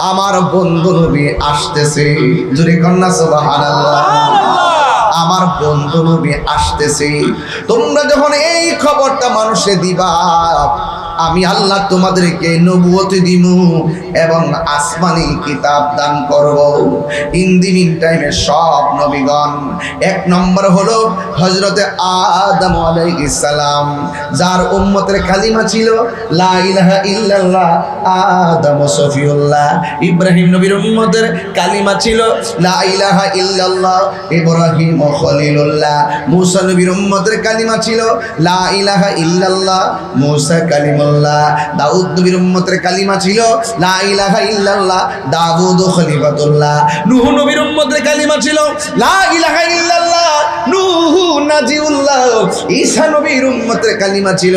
আমার বন্ধু নবী আসতেছে। জোরে কন্যা সুবহানাল্লাহ। আমার বন্ধু নবী আসতেছে। তোমরা যখন এই খবরটা মানুষে দিবা, আমি আল্লাহ তোমাদেরকে নবুয়তি দিমু এবং আসমানি কিতাব দান করব। ইন দি মিন টাইমে সব নবীগণ, এক নম্বর হলো হযরতে আদম আলাইহিস সালাম, যার উম্মতের কালিমা ছিল লা ইলাহা ইল্লাল্লাহ, আদম সফিউল্লাহ। ইব্রাহিম নবীর উম্মতের কালিমা ছিল লা ইলাহা ইল্লাল্লাহ, ইব্রাহিম খলিলুল্লাহ। মূসা নবীর উম্মতের কালিমা ছিল লা ইলাহা ইল্লাল্লাহ, মূসা কালিমুল্লাহ। দাউদ নবীর উম্মতের কালিমা ছিল লা ইলাহা ইল্লাল্লাহ, দাউদ খলিফাতুল্লাহ। নূহ নবীর উম্মতের কালিমা ছিল লা ইলাহা ইল্লাল্লাহ, নূহ নাজিউল্লাহ। ঈসা নবীর উম্মতের কালিমা ছিল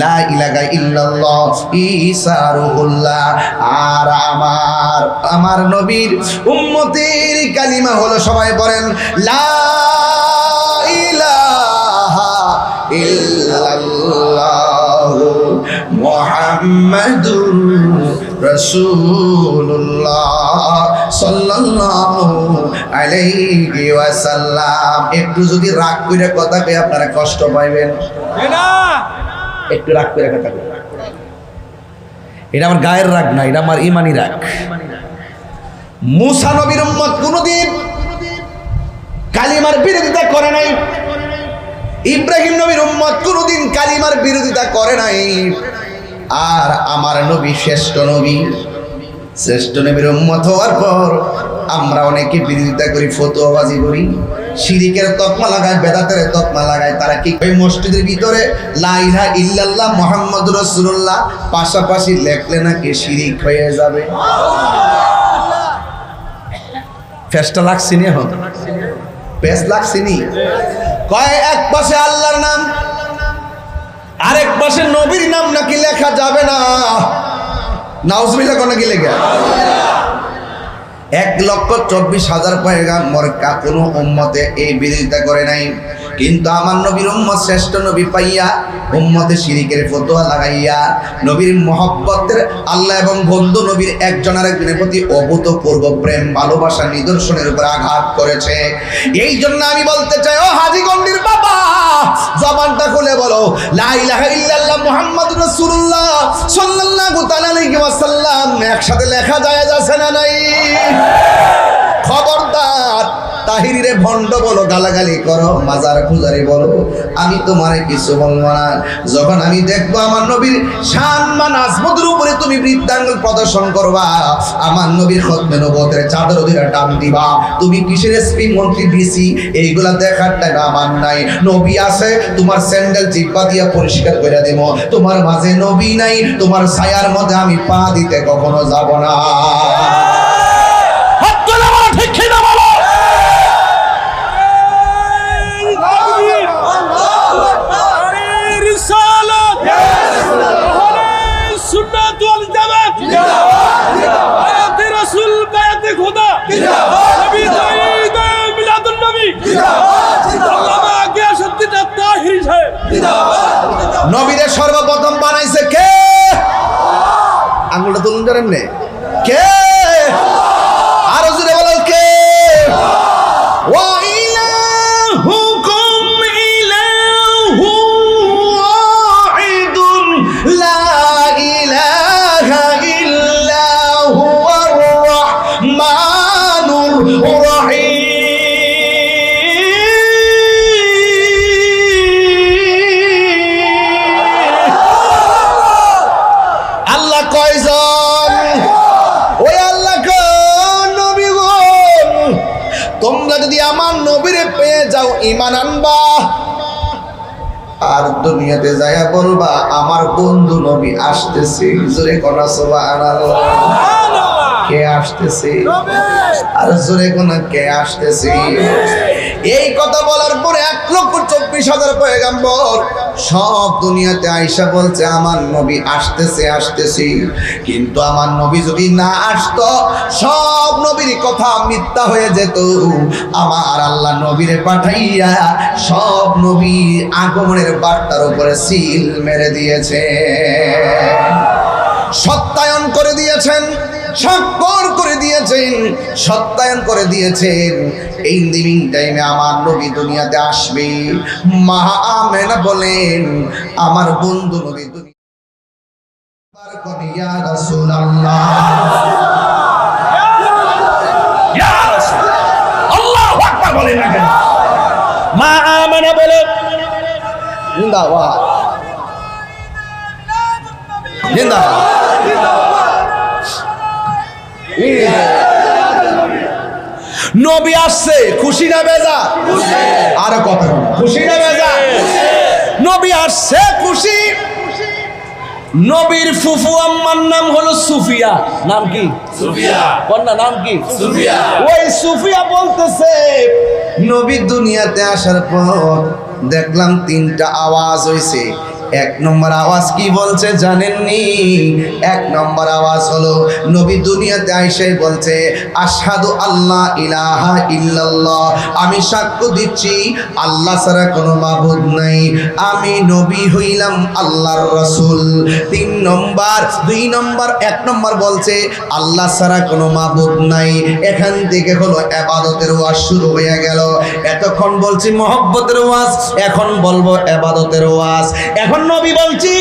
লা ইলাহা ইল্লাল্লাহ, ঈসা রূহুল্লাহ। আর আমার নবীর উম্মতের কালিমা হলো, সবাই বলেন লা ইলাহা ইল্লাল্লাহ মুহাম্মাদুর রাসূলুল্লাহ সাল্লাল্লাহু আলাইহি ওয়াসাল্লাম। একটু যদি রাগ করে কথা কই আপনারা কষ্ট পাইবেন না, একটু রাগ করে কথা কই। এটা আমার গায়ের রাগ না, এটা আমার ইমানি রাগ। মূসা নবীর উম্মত কোনদিন কালিমার বিরোধিতা করে নাই। ইব্রাহিম নবীর উম্মত কোনদিন কালিমার বিরোধিতা করে নাই। আর আমার নবী শ্রেষ্ঠ নবী, শ্রেষ্ঠ নবীর উম্মত হওয়ার পর আমরা অনেকে বিরোধিতা করি, ফতোয়াবাজি করি, শিরিকের তকমা লাগায়, বেদাতের তকমা লাগায়। তারা কি ওই মসজিদের ভিতরে লা ইলাহা ইল্লাল্লাহ মুহাম্মাদুর রাসূলুল্লাহ পাশাপাশি লেখলে নাকি শিরিক হয়ে যাবে? ফেসটা লাগছিনি, এখন পেস লাগছিনি। কয় এক পাশে আল্লাহর নাম, আরেক পাশে নবীর নাম নাকি লেখা যাবে না। নাউজুবিল্লাহ কোন কি লেখা? 1,24,000 পয়গাম্বর কোনো উম্মতে এই বিরোধিতা করে নাই। কিন্তু আমার নবীর উম্মত শ্রেষ্ঠ নবী পাইয়া উম্মতে শিরিকের ফতোয়া লাগাইয়া নবীর মহব্বতের আল্লাহ এবং বন্ধু নবীর একজন আরেকজনের প্রতি অভূতপূর্ব প্রেম ভালোবাসা নিদর্শনের উপর আঘাত করেছে। এই জন্য আমি বলতে চাই, ও হাজীগঞ্জের বাবা, জবানটা খুলে বলো লা ইলাহা ইল্লাল্লাহ মুহাম্মাদুর রাসূলুল্লাহ সাল্লাল্লাহু তাআলা আলাইহি ওয়াসাল্লাম একসাথে লেখা যায় আছে না নাই? খবরদার, তাহিরিরে ভণ্ড বলো, গালাগালি করো, মাজার পূজারি বলো, আমি তোমারে কিছু বলবো না। যখন আমি দেখবো আমার নবীর শান মান আজমতের উপরে তুমি বৃদ্ধাঙ্গুল প্রদর্শন করবা, আমার নবীর খতমে নবুয়তের চাদর দিরা টান দিবা, তুমি কিসের এসপি মন্ত্রী ডিসি এইগুলা দেখার টাইম আমার নাই। নবী আছে, তোমার স্যান্ডেল জিব্বা দিয়া পরিষ্কার করে দেব। তোমার মাঝে নবী নাই, তোমার ছায়ার মধ্যে আমি পা দিতে কখনো যাব না। নবীদের সর্বপ্রথম বানাইছে কে? আঙুলটা তুলুন জানেন নে কে? আরো জোরে বলেন কে? ওয়া ইলাহুকুম ইলাহুন ওয়াহিদুন লা ইলাহা ইল্লা হুয়ার রাহমানুর রাহিম। তোমরা যদি আমার নবীরে পেয়ে যাও, ঈমান আনবা, আর দুনিয়াতে যায়া বলবা আমার বন্ধু নবী আসতেছে। জোরে কোনা সুবহানাল্লাহ। কে আসতেছে? আর জোরে কোনা কে আসতেছে? এই কথা বলার পরে 1,24,000 পয়গাম্বর সব দুনিয়াতে আইসা বলছে আমার নবী আসতেছে আসতেছে। কিন্তু আমার নবী যদি না আসতো, সব নবীর কথা মিথ্যা হয়ে যেত। আমার আল্লাহ নবীরে পাঠাইয়া সব নবী আগমনের বার্তার উপরে সিল মেরে দিয়েছে, সত্যায়ন করে দিয়েছেন। স্বাক্ষর করে দিয়েছেন, সত্যায়ন করে দিয়েছেন এই লিভিং টাইমে আমার নবী দুনিয়াতে আসবে। মা আমেনা বলেন আমার বন্ধু নবী দুনিয়া ইয়া রাসূলুল্লাহ, ইয়া রাসূল, আল্লাহু আকবার বলেন না কেন? মা আমেনা বলে জিন্দাবাদ জিন্দাবাদ। নবী আসছে, খুশি না বেজা? আর কথা বলো, খুশি না বেজা? নবী আসছে খুশি। নবীর ফুফু আম্মার নাম হলো সুফিয়া। নাম কি? সুফিয়া। কন্যা নাম কি? সুফিয়া। ওই সুফিয়া বলতেছে নবী দুনিয়াতে আসার পর দেখলাম তিনটা আওয়াজ হইছে। এক নম্বর আওয়াজ কি বলছে জানেননি? এক নম্বর আওয়াজ হলো নবী দুনিয়াতে আইসে বলছে আশহাদু আল্লাহ ইলাহা ইল্লাল্লাহ, আমি সাক্ষ্য দিচ্ছি আল্লাহ ছাড়া কোনো মাবুদ নাই, আমি নবী হইলাম আল্লাহর রাসূল। তিন নম্বর, দুই নম্বর, এক নম্বর বলছে আল্লাহ ছাড়া কোনো মাবুদ নাই। এখান থেকে হলো ইবাদতের ওয়াজ শুরু হয়ে গেল। এতক্ষণ বলছি মহব্বতের ওয়াজ, এখন বলবো ইবাদতের ওয়াজ। এখন নবী বলছি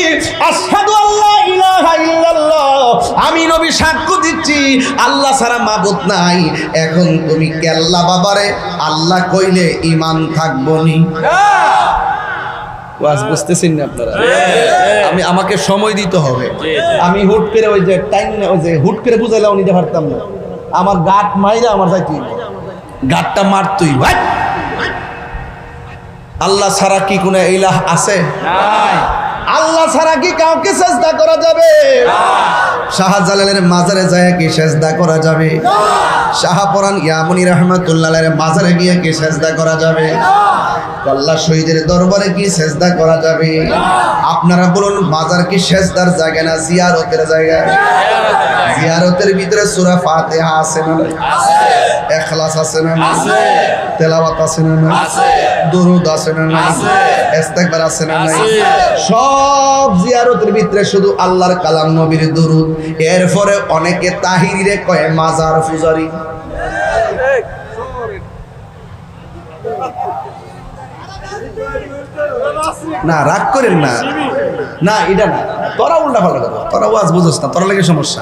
আশহাদু আল্লাহ ইলাহা ইল্লাল্লাহ, আমি নবী সাক্ষ্য দিচ্ছি আল্লাহ ছাড়া মাবুদ নাই। এখন তুমি কেল্লা বাবারে আল্লাহ কইলে ঈমান থাকবো নি? ওয়াজ বুঝতেছেন না আপনারা? আমাকে সময় দিতে হবে। আমি হুট করে ওই যে টাইম ওই যে হুট করে বুঝাইলাম নিতে পারতাম না। আমার গাট মাইরা আমার যাইতে গাটটা মারতুই ভাই। আল্লাহ ছাড়া কি কোনো ইলাহ আছে? নাই। আল্লাহ ছাড়া কি কাউকে সেজদা করা যাবে? শাহজালালের মাজারে যায় কি সেজদা করা যাবে? শাহপরান ইয়ামুনি রহমাতুল্লাহের মাজারে গিয়ে কি সেজদা করা যাবে? আল্লাহ শহীদের দরবারে কি সেজদা করা যাবে? আপনারা বলুন মাজার কি সেজদার জায়গা না জিয়ারতের জায়গা? জিয়ারতের ভিতরে সূরা ফাতিহা আছে না? আছে। ইখলাস আছে না? আছে। তেলাওয়াত আছে না? আছে। দরুদ আছে না? আছে। ইস্তিগফার আছে না? আছে। সব জিয়ারতের ভিতরে শুধু আল্লাহর কালাম নবীর দরুদ। এরপরে অনেকে তাহিরিরে কয় মাজার পূজারি। না রাগ করেন না, না এটা না, তোরা উল্টা পাল্টা করবো, তোরা ওয়াজ বুঝোস না, তোরা লাগে সমস্যা।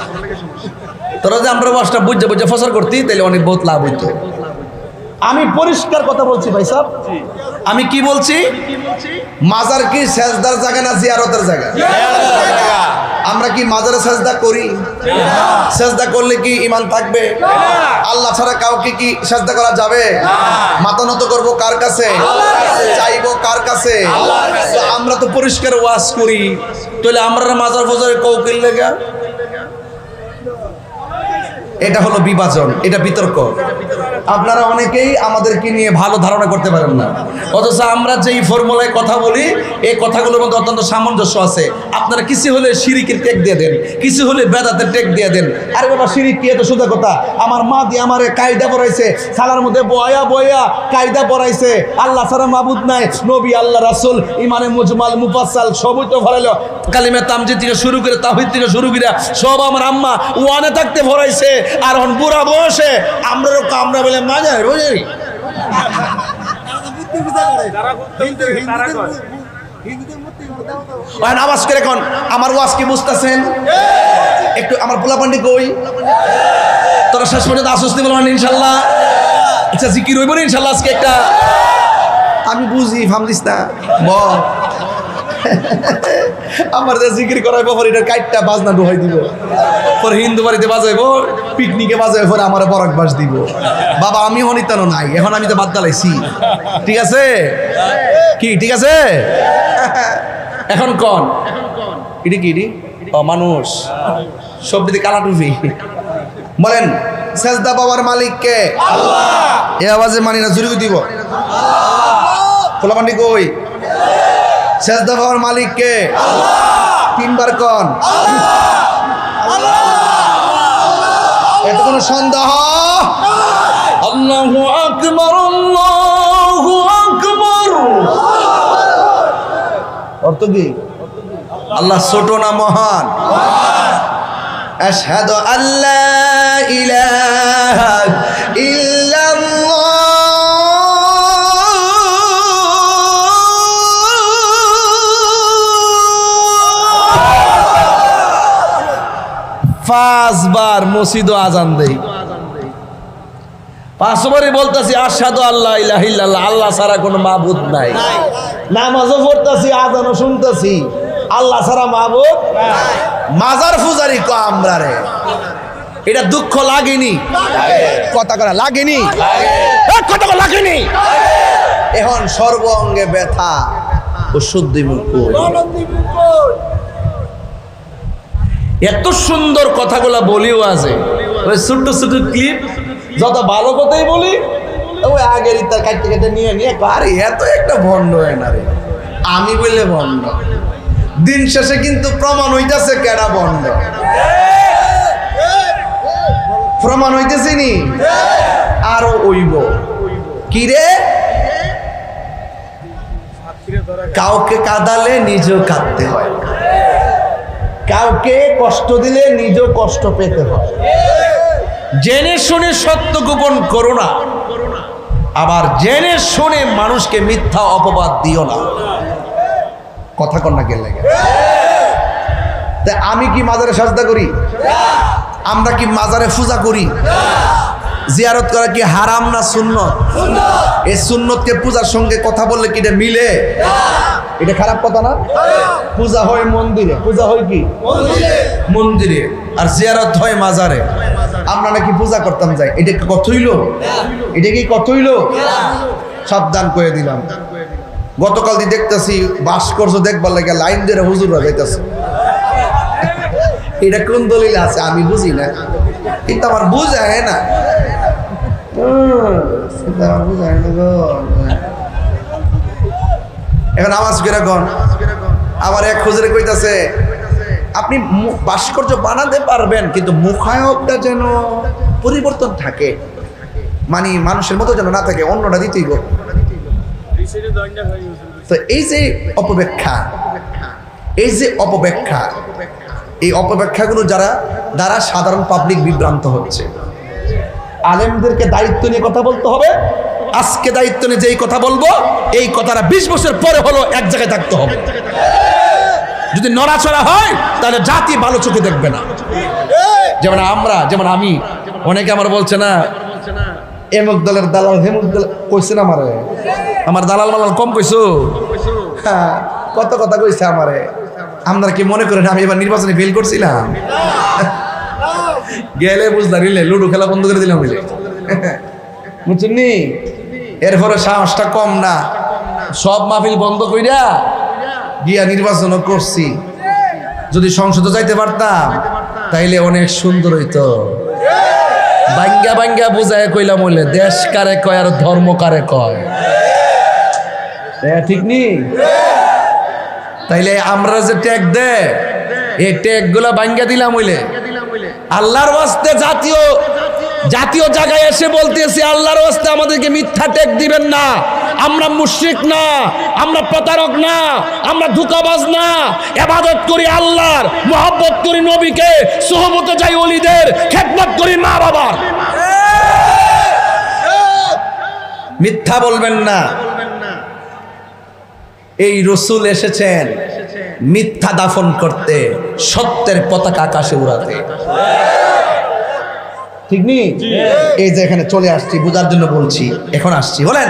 তোরা যে আমরা ওয়াজটা বুঝে বুঝে ফসল করতি তাহলে অনেক বহুত লাভ হইতো। আমি পরিষ্কার কথা বলছি ভাই সাহেব। আমি কি বলছি? মাজার কি সেজদার জায়গা না জিয়ারতের জায়গা? আমরা কি মাজারে সেজদা করি? সেজদা করলে কি ঈমান থাকবে? আল্লাহ ছাড়া কাউকে কি সেজদা করা যাবে? মাথা নত করব কার কাছে? চাইবো কার কাছে? আমরা তো পরিষ্কার ওয়াজ করি, তাহলে আমরা মাজার ফজারে কৌকিল লেগা। এটা হলো বিভাজন, এটা বিতর্ক। আপনারা অনেকেই আমাদেরকে নিয়ে ভালো ধারণা করতে পারেন না, অথচ আমরা যেই ফর্মুলায় কথা বলি এই কথাগুলোর মধ্যে অত্যন্ত সামঞ্জস্য আছে। আপনারা কিছু হলে শিরিকের টেক দিয়ে দেন, কিছু হলে বেদাতের টেক দিয়ে দেন। আরে বাবা শিরিক কি? এত সোজা কথা। আমার মা দিয়ে আমারে কায়দা পড়াইছে, সালার মধ্যে বয়া বয়া কায়দা পড়াইছে আল্লাহ ছাড়া মাবুদ নাই, নবী আল্লাহ রাসূল ইমানে মুজমাল মুফাসসাল সবই তো ভরাইলো। কালিমা তামজিদ থেকে শুরু করে তাওহীদ থেকে শুরু করে সব আমার আম্মা ওয়ানে থাকতে ভরাইছে। আর এখন বুড়া বয়সে আমরা বলে মাজার বুঝি আওয়াজ করে এখন আমার ওয়াজ কি বুঝতেছেন? একটু আমার পোলাপান্ডি কই, তোরা শেষ পর্যন্ত আসস্তি বলবেন ইনশাল্লাহ। আচ্ছা জিকির হইব না ইনশাল্লাহ আজকে একটা? আমি বুঝি ফামদিস না বল। আমার যে জিকির করাইব পরে এটা কাইটটা বাজনা ডুহাই দিব, পরে হিন্দু বাড়িতে বাজাইবো, পিকনিকে বাজাইব, পরে আমার বরাক বাস দিব। বাবা আমি অনিতানো নাই, এখন আমি তো বাদ দালাইছি। ঠিক আছে কি? ঠিক আছে এখন কন ইডি কি? ইডি ও মানুষ সব দিকে কালা টুপি। বলেন সেজদা পাওয়ার মালিক কে? আল্লাহ। এই আওয়াজে মানি না, জুড়ে দিব। পোলাপান্ডি কই? সেজদা পাওয়ার মালিক কে? আল্লাহ। তিনবার কন এত কোনো সন্দেহ? আল্লাহু আকবার, আল্লাহু আকবার। অর্থ কি? আল্লাহ ছোট না মহান? আশহাদু আল্লা ইলাহা ইল্লাল্লাহ পাঁচবার মসজিদে আজান দেই, পাঁচবারই বলতেছি আশহাদু আল্লা ইলাহা ইল্লাল্লাহ, আল্লাহ ছাড়া কোনো মাবুদ নাই। নামাজও পড়তেছি, আজানও শুনতেছি, আল্লাহ ছাড়া মাবুদ নাই। মাজার পূজারি ক আমরা রে, এটা দুঃখ লাগেনি? কথা করা লাগেনি, কথা লাগেনি? এখন সর্ব অঙ্গে ব্যথা, ওষুধ দিব কই? এত সুন্দর কথাগুলা বলিও আছে, ওই ছোট্ট ছোট্ট ক্লিপ যত ভালো কথাই বলি, ওই আগের ইত্যার কাটতে কাটতে নিয়ে নিয়ে আরে এত একটা ভণ্ড হয় না রে, আমি বললে ভণ্ড। দিন শেষে কিন্তু প্রমাণ হইতেছে কেডা ভণ্ড, প্রমাণ হইতেছে নি আরো ওইব কি রে, কাউকে কাঁদালে নিজেও কাঁদতে হয়, কাউকে কষ্ট দিলে নিজেও কষ্ট পেতে হয়। জেনে শুনে সত্য গোপন করো না, আবার জেনে শুনে মানুষকে মিথ্যা অপবাদ দিও না। কথা কন্যা কে লাগে? তা আমি কি মাজারে সাজদা করি? আমরা কি মাজারে পূজা করি? জিয়ারত করা কি হারাম না সুন্নত? এই সুন্নতকে পূজার সঙ্গে কথা বললে কি এটা মিলে? এটা খারাপ কথা না? পূজা হয় মন্দিরে, পূজা হয় কি মন্দিরে, আর জিয়ারত হয় মাজারে। আমরা নাকি পূজা করতাম যাই, এটা কি কথা হইল? এটা কি কথা হইল? সাবধান করে দিলাম। গতকাল দিয়ে দেখতেছি ভাস্কর্য দেখবার লাগে লাইন ধরে হুজুররা যাইতেছে। এটা কোন দলিল আছে আমি বুঝি না, কিন্তু আমার বুঝায় না, এখন আওয়াজ কিরকম? আমার এক হুজুরে কইতাছে আপনি ভাস্কর্য বানাতে পারবেন, কিন্তু মুখায়বটা যেন পরিবর্তন থাকে, মানে মানুষের মতো যেন না থাকে, অন্যটা দিতেই গো। তো এই যে অপব্যাখ্যা, এই যে অপব্যাখ্যা, এই অপব্যাখ্যাগুলো দ্বারা সাধারণ পাবলিক বিভ্রান্ত হচ্ছে। আলেমদেরকে দায়িত্ব নিয়ে কথা বলতে হবে। আজকে দায়িত্ব নিয়ে যেই কথা বলবো, এই কথাটা 20 বছর পরে হলো এক জায়গায় থাকতে হবে। যদি নড়াচড়া হয় তাহলে জাতি ভালো চোখে দেখবে না। যেমন আমি, অনেকে আমার বলছে না এমুক দলের দালাল হেমুক দল কইছে না আমারে, আমার দালাল মালাল কম কইছো, হ্যাঁ কত কথা কইছে আমারে। আপনারা কি মনে করেন আমি এবার নির্বাচনে ফেল করছিলাম? গেলে বুঝলা রিলে লুডো খেলা বন্ধ করে দিলাম বুঝলে, বুঝছেন নি? এরপরে সাহসটা কম না, সব মাহফিল বন্ধ কইরা গিয়া নির্বাচনও করছি। যদি সংসদে যাইতে পারতাম তাইলে অনেক সুন্দর হইতো। বাঙ্গা বাঙ্গা বুঝায় কইলাম বললে দেশ কারে কয় আর ধর্ম কারে কয়, ঠিক নি? তাইলে আমরা যে ট্যাগ দে, এই ট্যাগ গুলা বাঙ্গা দিলাম হইলে আল্লাহর ওয়াস্তে জাতীয় জায়গায় এসে বলতেছি আল্লাহর ওয়াস্তে আমাদেরকে মিথ্যা ট্যাগ দিবেন না। আমরা মুশরিক না, আমরা প্রতারক না, আমরা ধোঁকাবাজ না, ইবাদত করি আল্লাহর, মুহাব্বত করি নবীকে, সুহবতে যাই ওলিদের, খেদমত করি মা বাবার। মিথ্যা বলবেন না। এই রসুল এসেছেন মিথ্যা দাফন করতে, সত্যের পতাকা আকাশে উড়াতে, ঠিক নি? এই যে এখানে চলে আসছি বুঝার জন্য বলছি, এখন আসছি। বলেন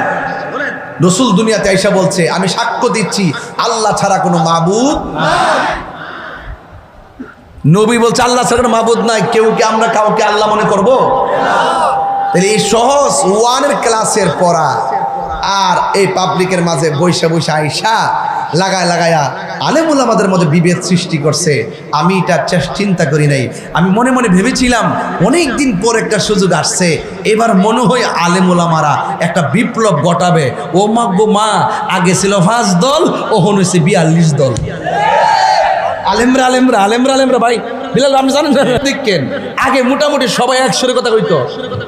রসুল দুনিয়াতে আইসা বলছে আমি সাক্ষ্য দিচ্ছি আল্লাহ ছাড়া কোনো মাবুদ নাই। নবী বলছে আল্লাহ ছাড়া কোনো মাবুদ নাই, কেউ কি আমরা কাউকে আল্লাহ মনে করব? তাহলে এই সহজ ওয়ানের ক্লাসের পড়া আর এই পাবলিকের মাঝে বৈশা বৈশা আইসা লাগায়া আলেমুল আমাদের মধ্যে বিভেদ সৃষ্টি করছে। আমি এটা চিন্তা করি নাই, আমি মনে মনে ভেবেছিলাম অনেক দিন পর একটা সুযোগ আসছে, এবার মনে হয় আলেমুল আমারা একটা বিপ্লব ঘটাবে। ও মা গো মা, আগে ছিল 5 দল, ওহন হয়েছে 42 দল। আলেমরা ভাই বিলাল আপনি জানেন দেখেন, আগে মোটামুটি সবাই একসুরে কথা কইতো,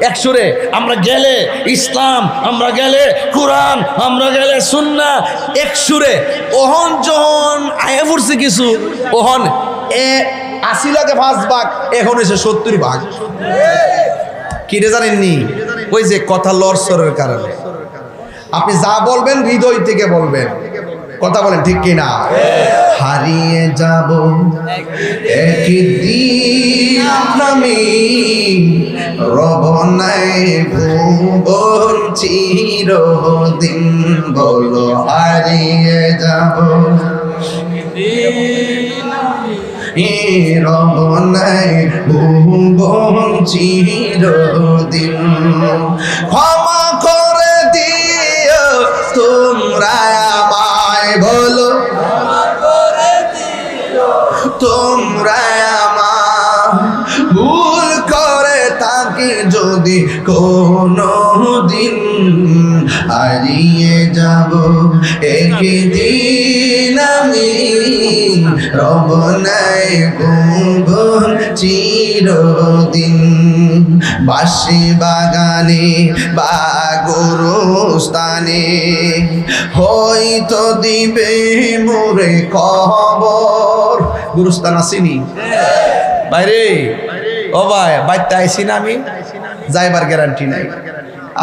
একসুরে আমরা গেলে ইসলাম, আমরা গেলে কোরআন, আমরা গেলে সুন্নাহ, একসুরে। ওহন যখন আয়া পড়ছে কিছু, ওহন 80 লাখে 5 ভাগ, এখন এসে 70 ভাগ। কি রে জানেননি? ওই যে কথা লড়সরের কারণে। আপনি যা বলবেন হৃদয় থেকে বলবেন, কথা বলেন ঠিক কিনা? হারিয়ে যাব একদিন আমি, রব নাই ভুবন চিরদিন। বলো হারিয়ে যাব রব নাই ভুবন চিরদিন। ক্ষমা করে দিও তোমরা আমায়, বলো তোমরা আমার ভুল করে থাকি যদি কোনো দিন, হারিয়ে যাব একদিন আমি, রব নাই ভুবন চিরদিন। বাঁশি বাগানে বা গোরস্থানে হয়তো দিবে মোরে খবর। গুরুস্থান আসেনি বাইরে? ও ভাই, বাইরটা আইসি না আমি, যাইবার গ্যারান্টি নাই।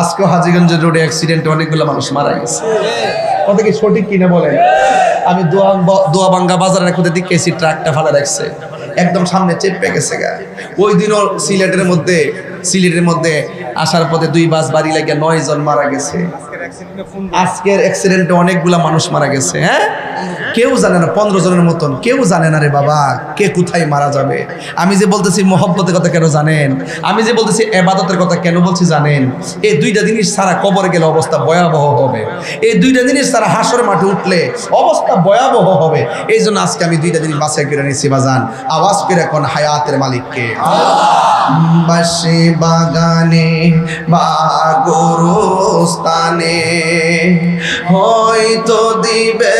আজকেও হাজীগঞ্জের রোডে অ্যাক্সিডেন্টে অনেকগুলো মানুষ মারা গেছে। কথা কি সঠিক কিনা বলেন? আমি দোয়াবাঙ্গা বাজারের কোথায় দিকে এসি, ট্রাকটা ফালা রাখছে, একদম সামনে চেপে গেছে গা। ওই দিনও সিলেটের মধ্যে আসার পথে 2 বাস বাড়ি লাগিয়ে 9 জন মারা গেছে। আজকের অ্যাক্সিডেন্টে অনেকগুলা মানুষ মারা গেছে। হ্যাঁ, কেউ জানে না, 15 জনের মতন কেউ জানে না রে বাবা কে কোথায় মারা যাবে। আমি যে বলতেছি মহব্বতের কথা কেন জানেন? আমি যে বলতেছি ইবাদতের কথা কেন বলছি জানেন? এই 2টা জিনিস ছাড়া কবরে গেলে অবস্থা ভয়াবহ হবে। এই 2টা জিনিস ছাড়া হাসরের মাঠে উঠলে অবস্থা ভয়াবহ হবে। এই জন্য আজকে আমি 2টা জিনিস বাছাই করে নিয়েছি বাজান। আওয়াজ করে কোন হায়াতের মালিককে। বাঁশি বাগানে বা গোরস্থানে হয়তো দিবে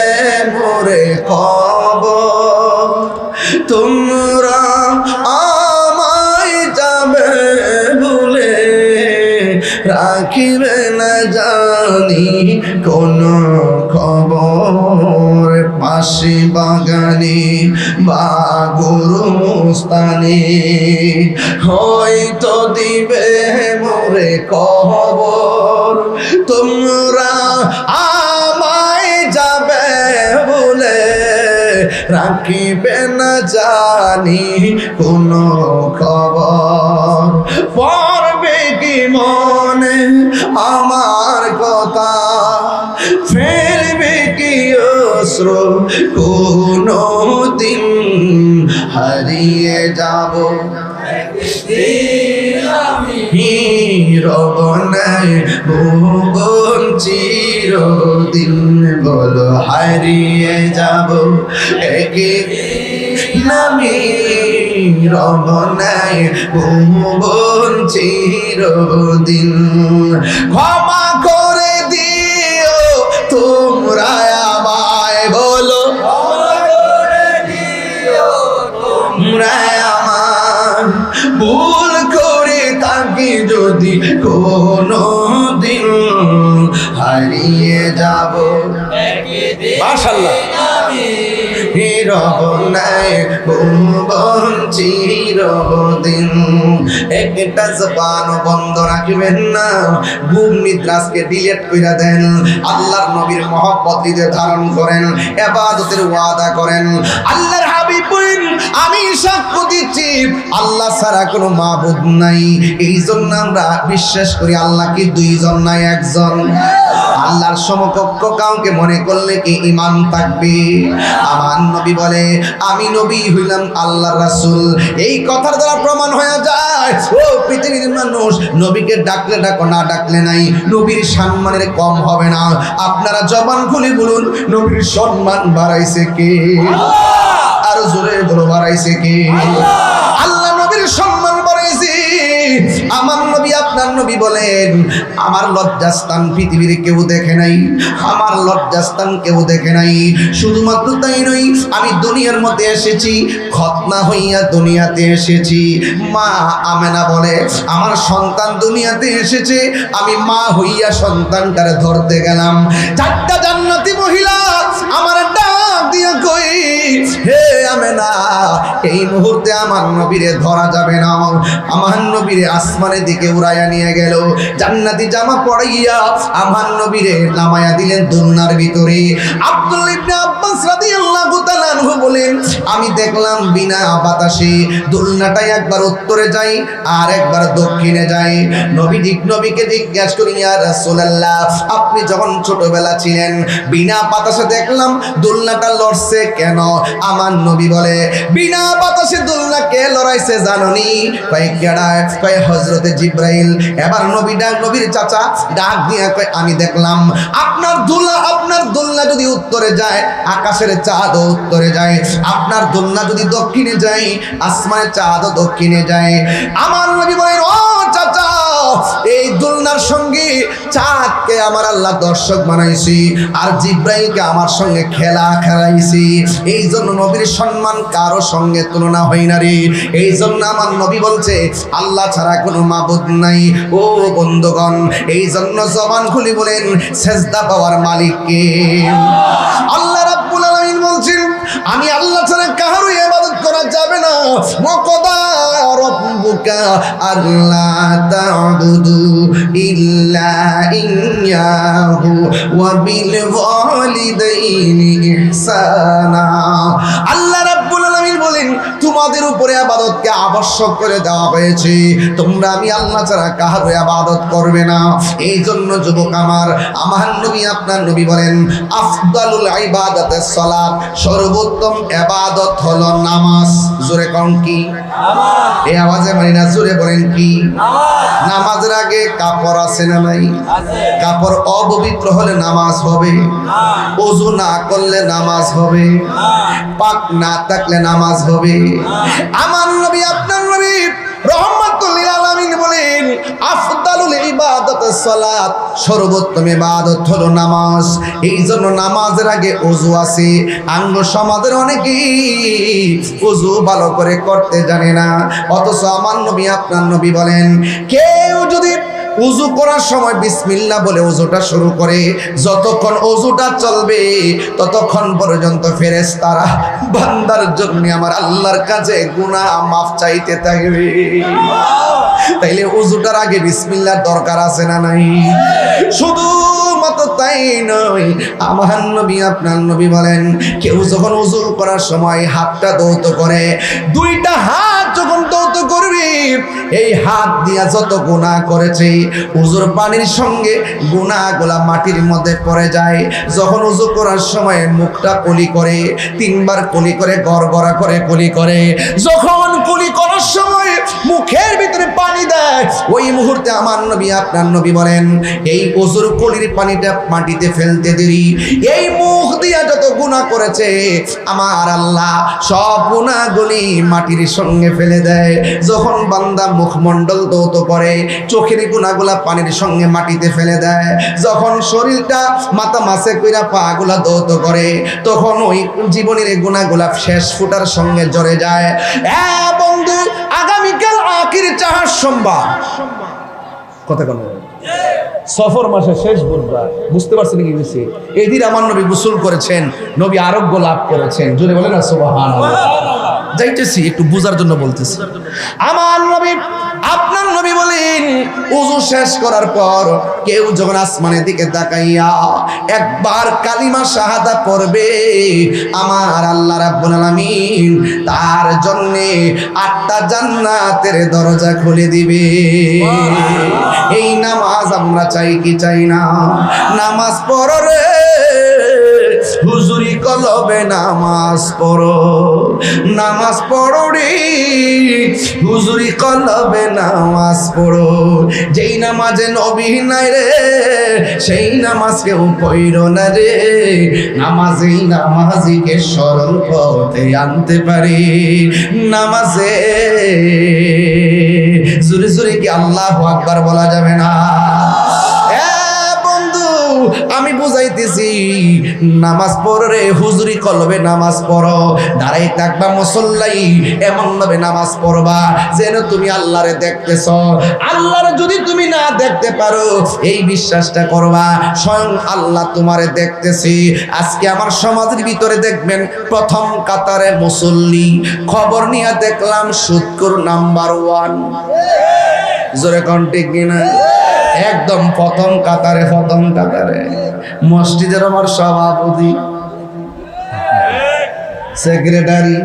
মোরে খবর, তোমরা আমায় যাবে ভুলে, রাখিবে না জানি কোন খবর। বাঁশি বাগানে বা গোরস্থানে হয়তো দিবে মোরে খবর, তোমরা আমায় যাবে বলে, রাখিবে না জানি কোন খবর। পড়বে কি মনে আমার কথা, ফেলবে কি অশ্রু কোনো দিন, হারিয়ে যাব রব নাই ভুবন চিরদিন। বলো হারিয়ে যাব একদিন আমি, রব নাই ভুবন চিরদিন। ক্ষমা করে দিও তোমরা আমায়, বলো তোমরা আমার ভুল করে থাকি যদি কোনো দিন, হারিয়ে যাব মাশাআল্লাহ রব নাই ভুবন চিরদিন। একটা জবান বন্ধ রাখবেন না, ঘুম নিদ্রা আজকে ডিলিট কইরা দেন। আল্লাহর নবীর মহব্বত হৃদয়ে ধারণ করেন, ইবাদতের ওয়াদা করেন। আল্লাহর হাবিব বলেন আমি সাক্ষ্য দিচ্ছি আল্লাহ ছাড়া কোনো মাবুদ নাই। এই জন্য আমরা বিশ্বাস করি আল্লাহ কি 2 জন নাই 1 জন। আল্লাহর সমকক্ষ কাউকে মনে করলে কি ঈমান থাকবে? আমার নবী বলে আমি নবী হইলাম আল্লাহর রাসূল। এই কথার দ্বারা প্রমাণ হয়ে যায় ও পৃথিবীর মানুষ, নবীকে ডাকলে ডাকো, না ডাকলে নাই, নবীর সম্মানের কম হবে না। আপনারা জবান খুলে বলুন নবীর সম্মান বাড়াইছে কে? আর জোরে বলো বাড়াইছে কে? আল্লাহ নবীর সম্মান বাড়াইছে। আমার নবী আপনার নবী বলেন আমার লজ্জাস্থান পৃথিবীর কেউ দেখে নাই, আমার লজ্জাস্থান কেউ দেখে নাই। শুধুমাত্র তাই নয়, আমি দুনিয়ার মধ্যে এসেছি খতনা হইয়া দুনিয়াতে এসেছি। মা আমেনা বলে আমার সন্তান দুনিয়াতে এসেছে, আমি মা হইয়া সন্তানটারে ধরতে গেলাম। চারটা জান্নাতি মহিলা আমার ডাক দিয়া কই, হে আমেনা এই মুহূর্তে আমার নবীরে ধরা যাবে না। আমার নবীরে আসমানের দিকে উড়াইয়া নিয়ে গেল, জান্নাতি জামা পরাইয়া আমার নবীরে নামায়া দিলেন দোলনার ভিতরে। আব্দুল্লাহ ইবনে আব্বাস রাদিয়াল্লাহু তাআলা আনহু বলেন আমি দেখলাম বিনা বাতাসে দোলনাটা একবার উত্তরে যায় আর একবার দক্ষিণে যায়। নবীকে জিজ্ঞাসা করি ইয়া রাসূলুল্লাহ আপনি যখন ছোটবেলা ছিলেন বিনা বাতাসে দেখলাম দোলনাটা লড়ছে কেন? আমার নবী বলে বিনা বাতাসে দোলনা কে লড়াইছে জাননি? কয় হযরতে জিবরাইল। এবার নবীর চাচা ডাক দিয়া কয় আমি দেখলাম আপনার দোলনা যদি উত্তরে যায় আকাশের চাঁদও উত্তরে যায়, আপনার দোলনা যদি দক্ষিণে যায় আসমানের চাঁদও দক্ষিণে যায়। আমার নবী বলেন ও চাচা এই দোলনার সঙ্গে চাঁদকে আমার আল্লাহ দর্শক বানাইছি আর জিবরাইলকে আমার সঙ্গে খেলাইছি। এই জন্য নবীর সম্মান কারো সঙ্গে তুলনা হয় না রে। এই জন্য আমার নবী বলছে আল্লাহ ছাড়া কোনো মাবুদ নাই। ও বন্ধুগণ এই জন্য জবান খুলি বলেন সেজদা পাওয়ার মালিক কে? আল্লাহ রাব্বুল আলামিন বলছেন আমি আল্লাহ ছাড়া কারো ইবাদত করা যাবে না। ওয়াকাদা রাব্বুকা আল্লা তা'বুদু ইল্লা ইয়্যাহু ওয়া বিল ওয়ালিদাইনি ইহসানা। আল্লাহ রাব্বুল আলামিন বলেন তোমাদের উপরে ইবাদতকে আবশ্যক করে দেওয়া হয়েছে, তোমরা আমি আল্লাহ ছাড়া কারো ইবাদত করবে না। এই জন্য যুবক আমার নবী আপনার নবী বলেন আফদালুল ইবাদাতিস সালাত, সর্বোত্তম ইবাদত হলো নামাজ। জোরে কোন কি? নামাজ। এই আওয়াজে মানে না, জোরে বলেন কি? নামাজ। নামাজের আগে কাপড় আছে না নাই? আছে। কাপড় অপবিত্র হলে নামাজ হবে না, ওযু না করলে নামাজ হবে না, পাক না থাকলে নামাজ হবে না। আমার নবী আপনার নবী রহমাতুল লিল আলামিন বলেন আফদালুল ইবাদাতিস সালাত, সর্বোত্তম ইবাদত হলো নামাজ। এই জন্য নামাজের আগে ওযু আছে। আঙ্গ সমাজের অনেকেই ওযু ভালো করে করতে জানে না, অথচ আমার নবী আপনার নবী বলেন কেউ যদি উযু করার সময় বিসমিল্লাহ বলে উযুটা শুরু করে যতক্ষণ উযুটা চলবে ততক্ষণ পর্যন্ত ফেরেশতারা বান্দার জন্য আমার আল্লাহর কাছে গুনাহ মাফ চাইতে থাকবে। তাইলে উযুটার আগে বিসমিল্লাহর দরকার আছে না নাই? শুধু মাত্র তাই নয়, আমার নবী আপনার নবী বলেন কেউ যখন উযু করার সময় হাতটা দৌত করে, দুইটা হাত যখন দৌত করবে এই হাত দিয়া যত গুনাহ করেছে উযুর পানির সঙ্গে গুনাহগুলা মাটির মধ্যে পড়ে যায়। যখন উযু করার সময় মুখটা কুলি করে, তিনবার কুলি করে গড়গড়া করে কুলি করে, যখন কুলি করার সময় মুখের ভিতরে পানি দেয় ওই মুহূর্তে আমার নবী আপনার নবী বলেন এই উযুর কুলির পানিটা মাটিতে ফেলতে দেরি এই মুখ দিয়া যত গুনাহ করেছে আমার আল্লাহ সব গুনাহগুলি মাটির সঙ্গে ফেলে দেয়। যখন বান্দা মুখমণ্ডল দৌত করে চোখের গুনাহগুলা পানির সঙ্গে মাটিতে ফেলে দেয়, যখন শরীরটা মাথা মাসে কইরা পাগুলা দৌত করে তখন ওই জীবনের গুনাহগুলা শেষ ফুটার সঙ্গে জড়ে যায়। বন্ধু আগামীকাল আখির চাহার সোমবার, কথা বলো সফর মাসের শেষ বুধবার, বুঝতে পারছেন কি বুঝছি? এই দিন আমার নবী গোসল করেছেন, নবী আরোগ্য লাভ করেছেন। জোরে বলেন না সুবহানাল্লাহ। যাইতেছি একটু বুঝার জন্য বলতেছি। আমার নবী আপনার নবী বলেন ওযু শেষ করার পর কেউ যখন আসমানের দিকে তাকাইয়া একবার কালিমা শাহাদা পড়বে আমার আল্লাহ রাব্বুল আলামিন তার জন্য 8টা জান্নাতের দরজা খুলে দিবে। এই নামাজ আমরা চাই কি চাই না? নামাজ পড়ো রে হুজুরি কলবে, নামাজ পড়ো, নামাজ পড়ো রে হুজুরি কলবে, নামাজ পড়ো। যেই নামাজে নবী নাই রে সেই নামাজ কেউ পড়ো না রে। নামাজেই নামাজিকে সরল পথে আনতে পারে, নামাজে জোরে জোরে কি আল্লাহু আকবার বলা যাবে না? আমি বুঝাইতেছি নামাজ পড়ো রে, হুজুরি কলবে নামাজ পড়ো, দাঁড়াই থাকবা মুসল্লাই এমন ভাবে নামাজ পড়বা যেন তুমি আল্লাহরে দেখতেছ। আল্লাহরে যদি তুমি না দেখতে পারো এই বিশ্বাসটা করবা স্বয়ং আল্লাহ তোমারে দেখতেছি। আজকে আমার সমাজের ভিতরে দেখবেন প্রথম কাতারে মুসল্লি, খবর নিয়ে দেখলাম সুদখোর নাম্বার 1। জোরে কোন ঠিক কিনা? একদম প্রথম কাতারে মসজিদের আমার সভাপতি, সেক্রেটারি,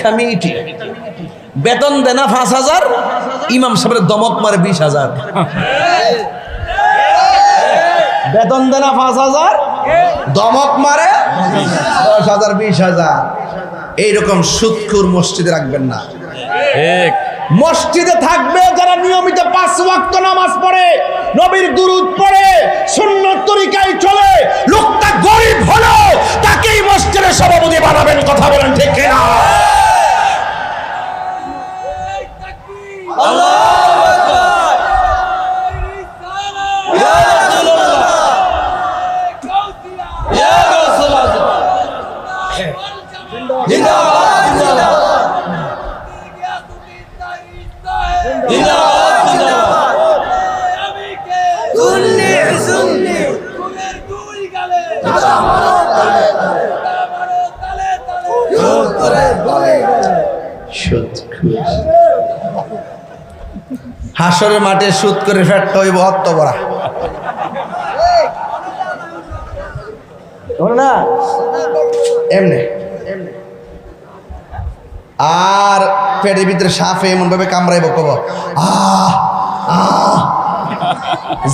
কমিটি, বেতন দেনা 5,000, ইমাম সাহেবের দমক মারে 20,000। বেতন দেনা 5,000, দমক মারে 10,000 20,000। এইরকম সুদখোর মসজিদে রাখবেন না। মসজিদে থাকবে যারা নিয়মিত 5 ওয়াক্ত নামাজ পড়ে, নবীর দুরূদ পড়ে, সুন্নাত তরিকায় চলে, লোকটা গরিব হলো তাকেই মসজিদের সভাপতি বানাবেন। কথা বলেন ঠিক কিনা? আল্লাহু আকবার। ইয়া রাসূলুল্লাহ, ইয়া রাসূলুল্লাহ, জিন্দাবাদ জিন্দাবাদ জিন্দাবাদ জিন্দাবাদ। আমি কে সুন্নি সুন্নি কুলের দুই গালে মারো তালে তালে মারো তালে তালে সুদ করে বলে সুদখোর। হাসরের মাঠে সুদ করে ফেটতে হইব অত বড় না এমনি। আর পেটের ভিতরে সাপে এমন ভাবে কামড়াইব, কব আহ আহ,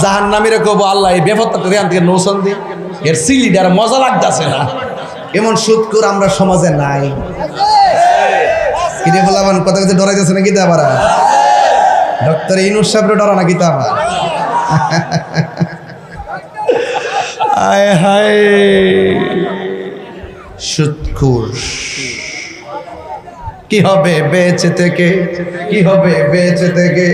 জাহান্নামীরে কব আল্লাহ এই বেফতটা এখান থেকে নৌসন দি, এর সিলিডার মজা লাগতেছে না। এমন সুদখোর আমরা সমাজে নাই। কিনে বললাম কথা কথা ডরাইতেছে নাকি তা আবার ডক্টর ইনুস সাহেবরে ডরা নাকি তা আবার? আয় হায় সুদখোর। কি হবে বেঁচে থেকে, কি হবে বেঁচে থেকে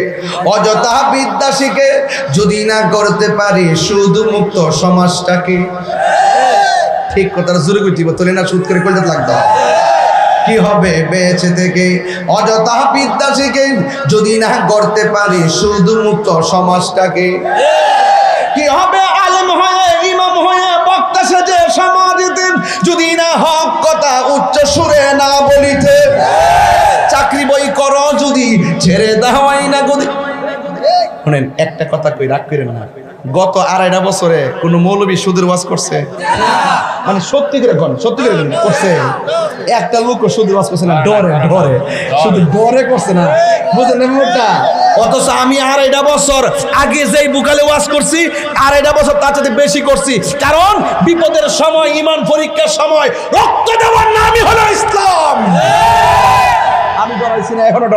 অযথা বিদ্যা শিখে যদি না করতে পারি সুদ মুক্ত সমাজটাকে। ঠিক কথা জোরে কইতিব তোলে না সুদ করে কইতে লাগতো। কি হবে বেঁচে থেকে অযথা বিদ্যা শিখে যদি না করতে পারি সুদ মুক্ত সমাজটাকে। কি হবে আলেম হয়ে ইমাম হয়ে বক্তা সেজে সমাজেতে যদি না হক কথা উচ্চ সুরে না বলিতে। চাকরি বই করো যদি ছেড়ে দাওয়াই না গদি। শুনেন একটা কথা কই, রাগ করেন না, গত 2.5 বছরে কোন মৌলবী সুদের ওয়াজ করছে? মানে সত্যি করে কোন সত্যি করে করছে? একটা লোক সুদের ওয়াজ করছে না, ডরে ডরে শুধু ডরে করছে না, বুঝলেন ব্যাপারটা? অথচ আমি 2.5 বছর আগে যেই বুকালে ওয়াজ করছি 2.5 বছর তার সাথে বেশি করছি। কারণ বিপদের সময়, ঈমান পরীক্ষার সময় রক্ত দেওয়ার নামই হলো ইসলাম। আমি ডরাইছি না, এখনো